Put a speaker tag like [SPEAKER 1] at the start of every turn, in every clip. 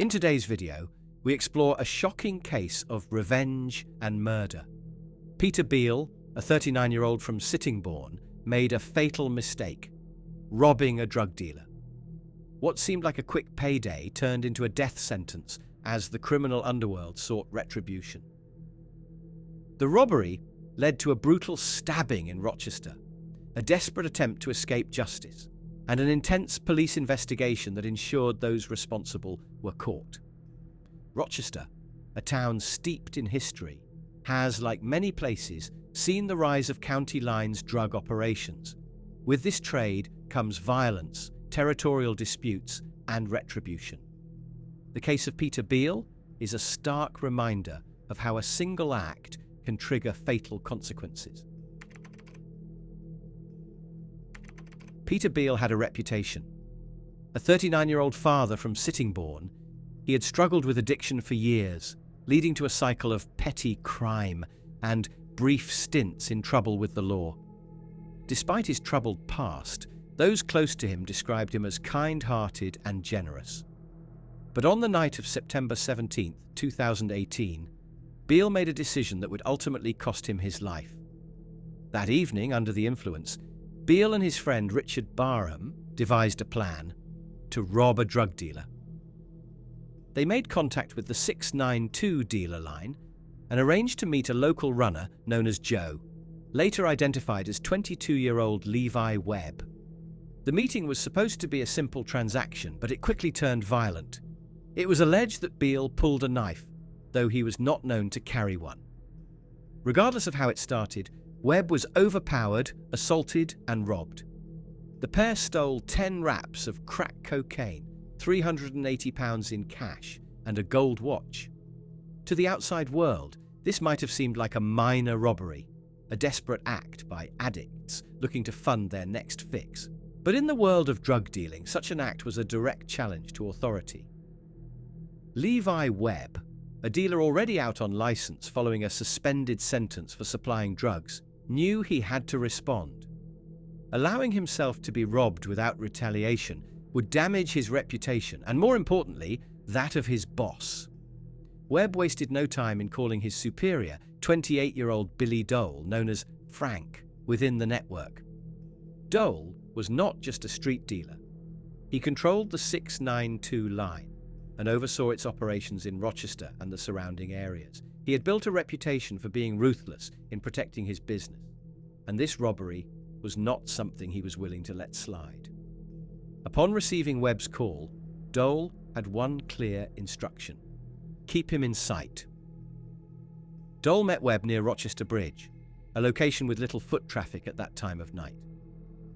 [SPEAKER 1] In today's video, we explore a shocking case of revenge and murder. Peter Beale, a 39-year-old from Sittingbourne, made a fatal mistake, robbing a drug dealer. What seemed like a quick payday turned into a death sentence as the criminal underworld sought retribution. The robbery led to a brutal stabbing in Rochester, a desperate attempt to escape justice, and an intense police investigation that ensured those responsible were caught. Rochester, a town steeped in history, has, like many places, seen the rise of county lines drug operations. With this trade comes violence, territorial disputes, and retribution. The case of Peter Beale is a stark reminder of how a single act can trigger fatal consequences. Peter Beale had a reputation. A 39-year-old father from Sittingbourne, he had struggled with addiction for years, leading to a cycle of petty crime and brief stints in trouble with the law. Despite his troubled past, those close to him described him as kind-hearted and generous. But on the night of September 17, 2018, Beale made a decision that would ultimately cost him his life. That evening, under the influence, Beale and his friend Richard Barham devised a plan to rob a drug dealer. They made contact with the 692 dealer line and arranged to meet a local runner known as Joe, later identified as 22-year-old Levi Webb. The meeting was supposed to be a simple transaction, but it quickly turned violent. It was alleged that Beale pulled a knife, though he was not known to carry one. Regardless of how it started, Webb was overpowered, assaulted, and robbed. The pair stole 10 wraps of crack cocaine, 380 pounds in cash, and a gold watch. To the outside world, this might have seemed like a minor robbery, a desperate act by addicts looking to fund their next fix. But in the world of drug dealing, such an act was a direct challenge to authority. Levi Webb, a dealer already out on license following a suspended sentence for supplying drugs, knew he had to respond. Allowing himself to be robbed without retaliation would damage his reputation and, more importantly, that of his boss. Webb wasted no time in calling his superior, 28-year-old Billy Dole, known as Frank, within the network. Dole was not just a street dealer. He controlled the 692 line and oversaw its operations in Rochester and the surrounding areas. He had built a reputation for being ruthless in protecting his business, and this robbery was not something he was willing to let slide. Upon receiving Webb's call, Dole had one clear instruction: keep him in sight. Dole met Webb near Rochester Bridge, a location with little foot traffic at that time of night.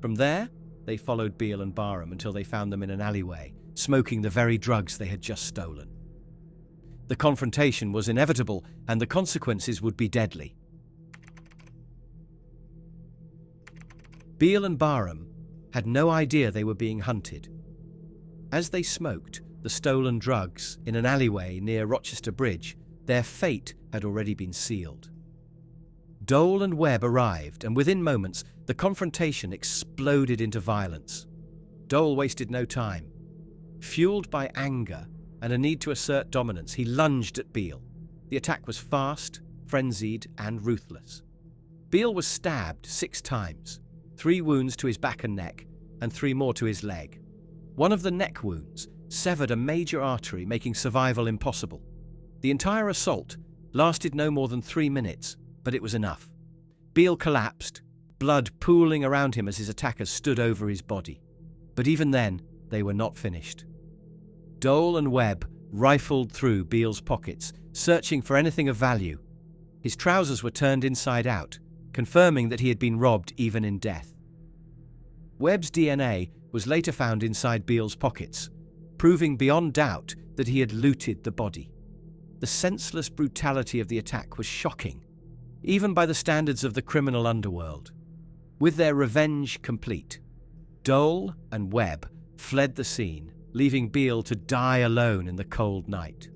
[SPEAKER 1] From there, they followed Beale and Barham until they found them in an alleyway, smoking the very drugs they had just stolen. The confrontation was inevitable, and the consequences would be deadly. Beale and Barham had no idea they were being hunted. As they smoked the stolen drugs in an alleyway near Rochester Bridge, their fate had already been sealed. Dole and Webb arrived, and within moments, the confrontation exploded into violence. Dole wasted no time. Fueled by anger and a need to assert dominance, he lunged at Beale. The attack was fast, frenzied, and ruthless. Beale was stabbed 6 times, 3 wounds to his back and neck, and 3 more to his leg. One of the neck wounds severed a major artery, making survival impossible. The entire assault lasted no more than 3 minutes, but it was enough. Beale collapsed, blood pooling around him as his attackers stood over his body. But even then, they were not finished. Dole and Webb rifled through Beale's pockets, searching for anything of value. His trousers were turned inside out, confirming that he had been robbed even in death. Webb's DNA was later found inside Beale's pockets, proving beyond doubt that he had looted the body. The senseless brutality of the attack was shocking, even by the standards of the criminal underworld. With their revenge complete, Dole and Webb fled the scene, leaving Beale to die alone in the cold night.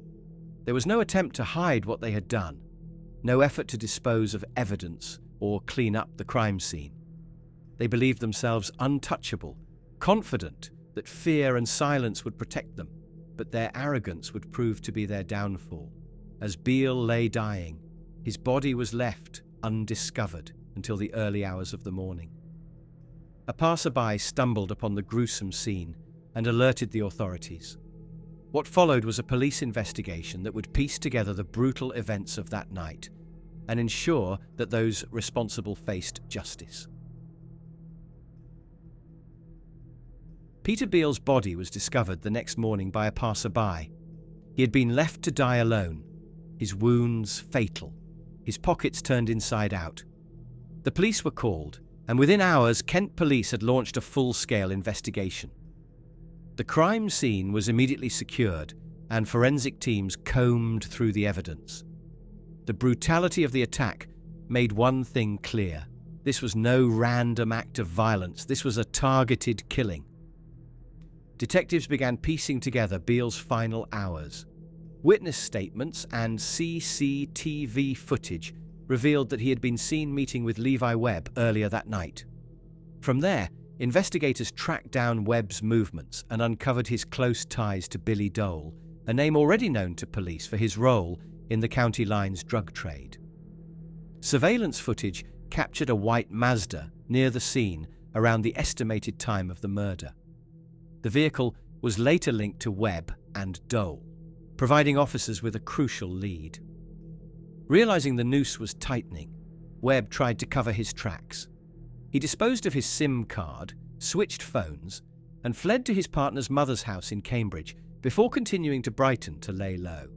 [SPEAKER 1] There was no attempt to hide what they had done, no effort to dispose of evidence or clean up the crime scene. They believed themselves untouchable, confident that fear and silence would protect them. but their arrogance would prove to be their downfall. As Beale lay dying, his body was left undiscovered until the early hours of the morning. A passerby stumbled upon the gruesome scene and alerted the authorities. What followed was a police investigation that would piece together the brutal events of that night and ensure that those responsible faced justice. Peter Beale's body was discovered the next morning by a passerby. He had been left to die alone, his wounds fatal, his pockets turned inside out. The police were called, and within hours, Kent police had launched a full-scale investigation. The crime scene was immediately secured, and forensic teams combed through the evidence. The brutality of the attack made one thing clear. This was no random act of violence. This was a targeted killing. Detectives began piecing together Beale's final hours. Witness statements and CCTV footage revealed that he had been seen meeting with Levi Webb earlier that night. From there, investigators tracked down Webb's movements and uncovered his close ties to Billy Dole, a name already known to police for his role in the county line's drug trade. Surveillance footage captured a white Mazda near the scene around the estimated time of the murder. The vehicle was later linked to Webb and Dole, providing officers with a crucial lead. Realizing the noose was tightening, Webb tried to cover his tracks. He disposed of his SIM card, switched phones, and fled to his partner's mother's house in Cambridge before continuing to Brighton to lay low.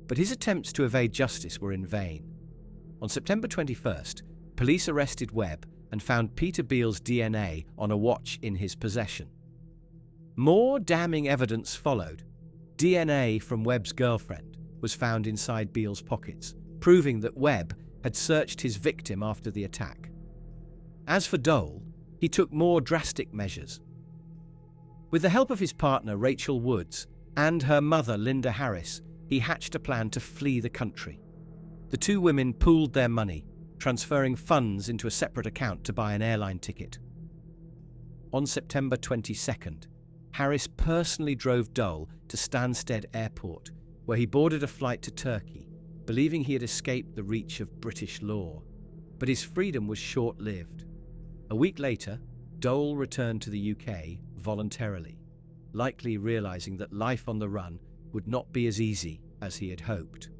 [SPEAKER 1] But his attempts to evade justice were in vain. On September 21st, police arrested Webb and found Peter Beale's DNA on a watch in his possession. More damning evidence followed. DNA from Webb's girlfriend was found inside Beale's pockets, proving that Webb had searched his victim after the attack. As for Dole, he took more drastic measures. With the help of his partner Rachel Woods and her mother Linda Harris, he hatched a plan to flee the country. The two women pooled their money, transferring funds into a separate account to buy an airline ticket. On September 22nd, Harris personally drove Dole to Stansted Airport, where he boarded a flight to Turkey, believing he had escaped the reach of British law. But his freedom was short-lived. A week later, Dole returned to the UK voluntarily, likely realizing that life on the run would not be as easy as he had hoped.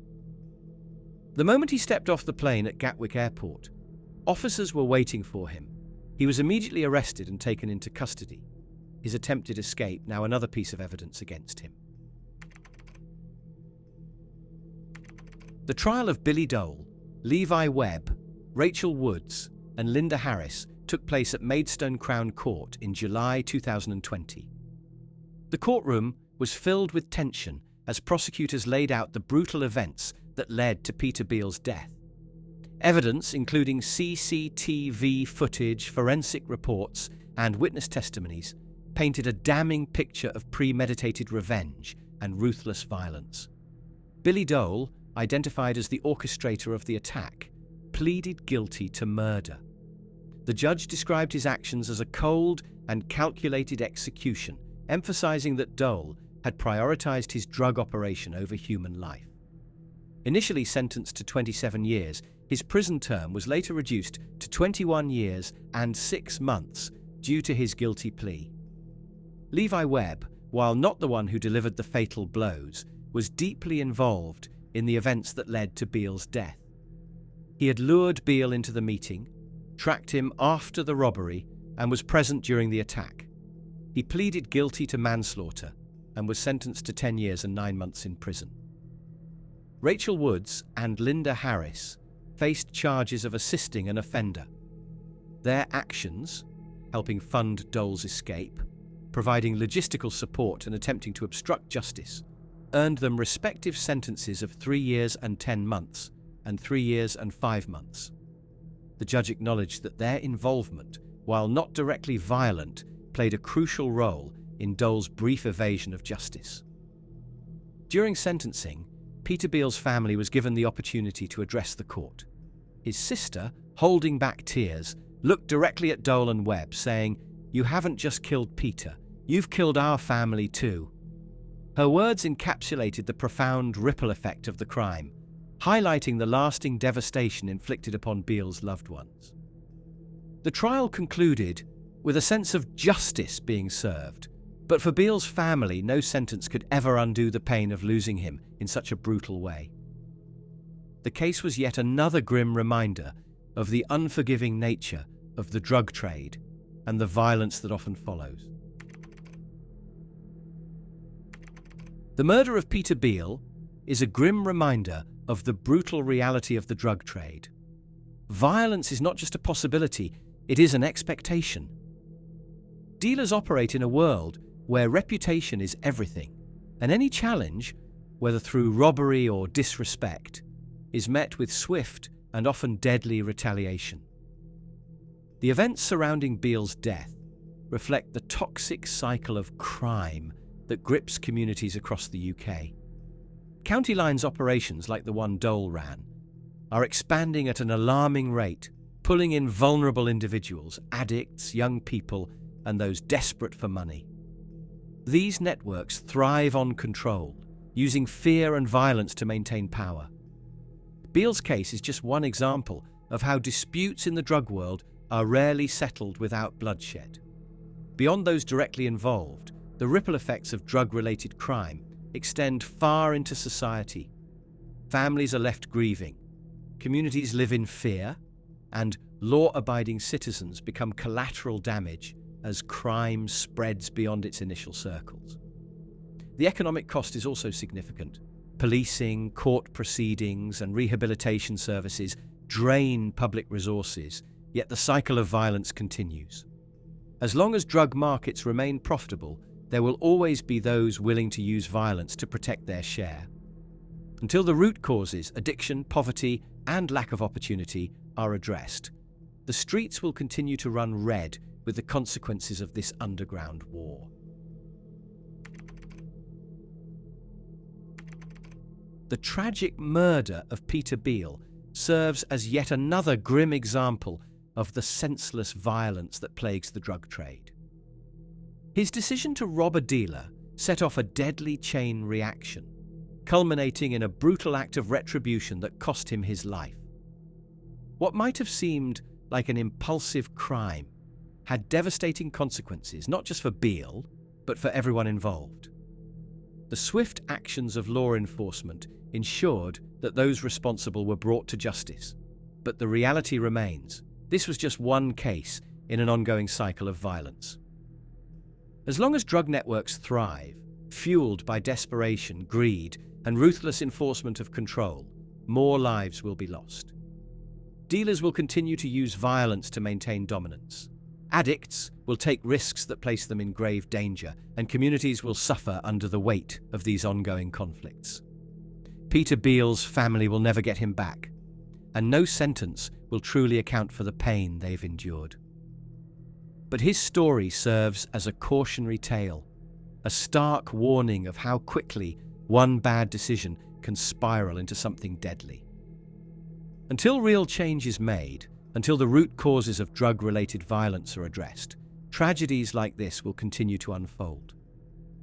[SPEAKER 1] The moment he stepped off the plane at Gatwick Airport, officers were waiting for him. He was immediately arrested and taken into custody. His attempted escape now another piece of evidence against him. The trial of Billy Dole, Levi Webb, Rachel Woods, and Linda Harris took place at Maidstone Crown Court in July 2020. The courtroom was filled with tension as prosecutors laid out the brutal events that led to Peter Beale's death. Evidence, including CCTV footage, forensic reports, and witness testimonies, painted a damning picture of premeditated revenge and ruthless violence. Billy Dole, identified as the orchestrator of the attack, pleaded guilty to murder. The judge described his actions as a cold and calculated execution, emphasizing that Dole had prioritized his drug operation over human life. Initially sentenced to 27 years, his prison term was later reduced to 21 years and 6 months due to his guilty plea. Levi Webb, while not the one who delivered the fatal blows, was deeply involved in the events that led to Beale's death. He had lured Beale into the meeting, tracked him after the robbery, and was present during the attack. He pleaded guilty to manslaughter and was sentenced to 10 years and 9 months in prison. Rachel Woods and Linda Harris faced charges of assisting an offender. Their actions, helping fund Dole's escape, providing logistical support and attempting to obstruct justice, earned them respective sentences of 3 years and 10 months and 3 years and 5 months. The judge acknowledged that their involvement, while not directly violent, played a crucial role in Dole's brief evasion of justice. During sentencing, Peter Beale's family was given the opportunity to address the court. His sister, holding back tears, looked directly at Dole and Webb, saying, "You haven't just killed Peter, you've killed our family too." Her words encapsulated the profound ripple effect of the crime, highlighting the lasting devastation inflicted upon Beale's loved ones. The trial concluded with a sense of justice being served, but for Beale's family, no sentence could ever undo the pain of losing him in such a brutal way. The case was yet another grim reminder of the unforgiving nature of the drug trade and the violence that often follows. The murder of Peter Beale is a grim reminder of the brutal reality of the drug trade. Violence is not just a possibility, it is an expectation. Dealers operate in a world where reputation is everything, and any challenge, whether through robbery or disrespect, is met with swift and often deadly retaliation. The events surrounding Beale's death reflect the toxic cycle of crime that grips communities across the UK. County lines operations like the one Dole ran are expanding at an alarming rate, pulling in vulnerable individuals, addicts, young people, and those desperate for money. These networks thrive on control, using fear and violence to maintain power. Beale's case is just one example of how disputes in the drug world are rarely settled without bloodshed. Beyond those directly involved, the ripple effects of drug-related crime extend far into society. Families are left grieving, communities live in fear, and law-abiding citizens become collateral damage as crime spreads beyond its initial circles. The economic cost is also significant. Policing, court proceedings, and rehabilitation services drain public resources, yet the cycle of violence continues. As long as drug markets remain profitable, there will always be those willing to use violence to protect their share. Until the root causes, addiction, poverty, and lack of opportunity, are addressed, the streets will continue to run red with the consequences of this underground war. The tragic murder of Peter Beale serves as yet another grim example of the senseless violence that plagues the drug trade. His decision to rob a dealer set off a deadly chain reaction, culminating in a brutal act of retribution that cost him his life. What might have seemed like an impulsive crime had devastating consequences, not just for Beale, but for everyone involved. The swift actions of law enforcement ensured that those responsible were brought to justice. But the reality remains, this was just one case in an ongoing cycle of violence. As long as drug networks thrive, fueled by desperation, greed, and ruthless enforcement of control, more lives will be lost. Dealers will continue to use violence to maintain dominance. Addicts will take risks that place them in grave danger, and communities will suffer under the weight of these ongoing conflicts. Peter Beale's family will never get him back, and no sentence will truly account for the pain they've endured. But his story serves as a cautionary tale, a stark warning of how quickly one bad decision can spiral into something deadly. Until real change is made, until the root causes of drug-related violence are addressed, tragedies like this will continue to unfold.